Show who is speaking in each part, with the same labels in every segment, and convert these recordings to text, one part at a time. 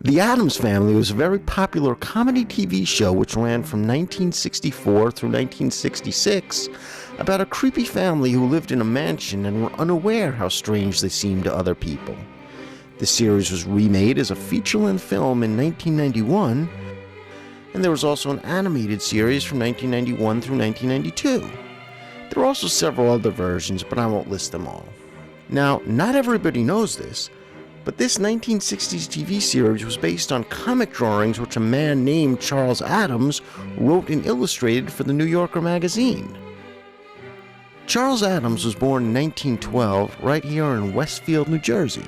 Speaker 1: The Addams Family was a very popular comedy TV show which ran from 1964 through 1966 about a creepy family who lived in a mansion and were unaware how strange they seemed to other people. The series was remade as a feature-length film in 1991, and there was also an animated series from 1991 through 1992. There are also several other versions, but I won't list them all. Now, not everybody knows this, but this 1960s TV series was based on comic drawings which a man named Charles Addams wrote and illustrated for the New Yorker magazine. Charles Addams was born in 1912 right here in Westfield, New Jersey.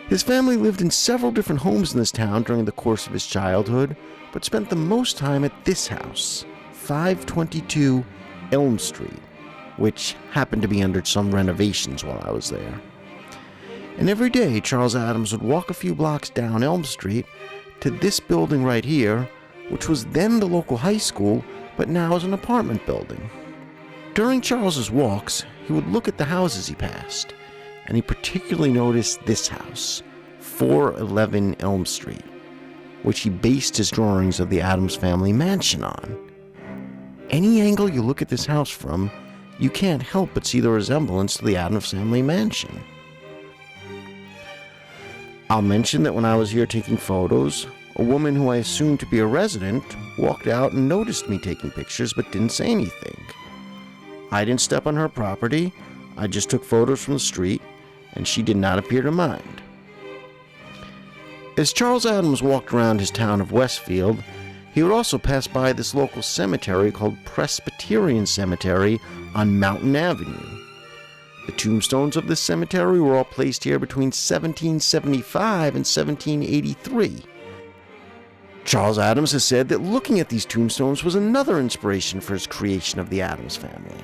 Speaker 1: His family lived in several different homes in this town during the course of his childhood, but spent the most time at this house, 522 Elm Street, which happened to be under some renovations while I was there. And every day, Charles Addams would walk a few blocks down Elm Street to this building right here, which was then the local high school, but now is an apartment building. During Charles's walks, he would look at the houses he passed, and he particularly noticed this house, 411 Elm Street, which he based his drawings of the Addams Family Mansion on. Any angle you look at this house from, you can't help but see the resemblance to the Addams Family Mansion. I'll mention that when I was here taking photos, a woman who I assumed to be a resident walked out and noticed me taking pictures but didn't say anything. I didn't step on her property, I just took photos from the street, and she did not appear to mind. As Charles Addams walked around his town of Westfield, he would also pass by this local cemetery called Presbyterian Cemetery on Mountain Avenue. The tombstones of this cemetery were all placed here between 1775 and 1783. Charles Addams has said that looking at these tombstones was another inspiration for his creation of the Addams Family.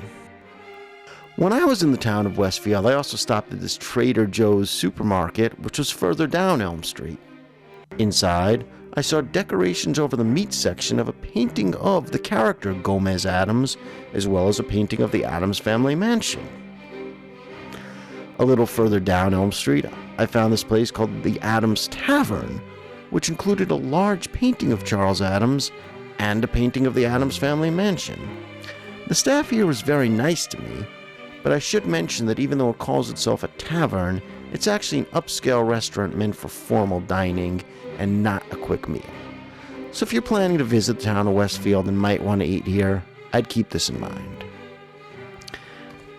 Speaker 1: When I was in the town of Westfield, I also stopped at this Trader Joe's supermarket, which was further down Elm Street. Inside, I saw decorations over the meat section of a painting of the character Gomez Addams, as well as a painting of the Addams Family Mansion. A little further down Elm Street, I found this place called the Addams Tavern, which included a large painting of Charles Addams and a painting of the Addams Family Mansion. The staff here was very nice to me, but I should mention that even though it calls itself a tavern, it's actually an upscale restaurant meant for formal dining and not a quick meal. So if you're planning to visit the town of Westfield and might want to eat here, I'd keep this in mind.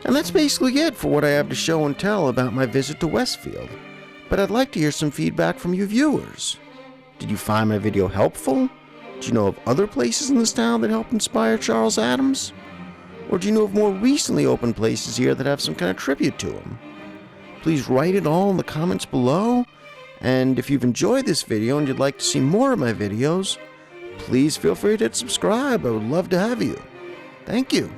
Speaker 1: And that's basically it for what I have to show and tell about my visit to Westfield. But I'd like to hear some feedback from you viewers. Did you find my video helpful? Do you know of other places in this town that helped inspire Charles Addams? Or do you know of more recently opened places here that have some kind of tribute to him? Please write it all in the comments below. And if you've enjoyed this video and you'd like to see more of my videos, please feel free to hit subscribe. I would love to have you. Thank you.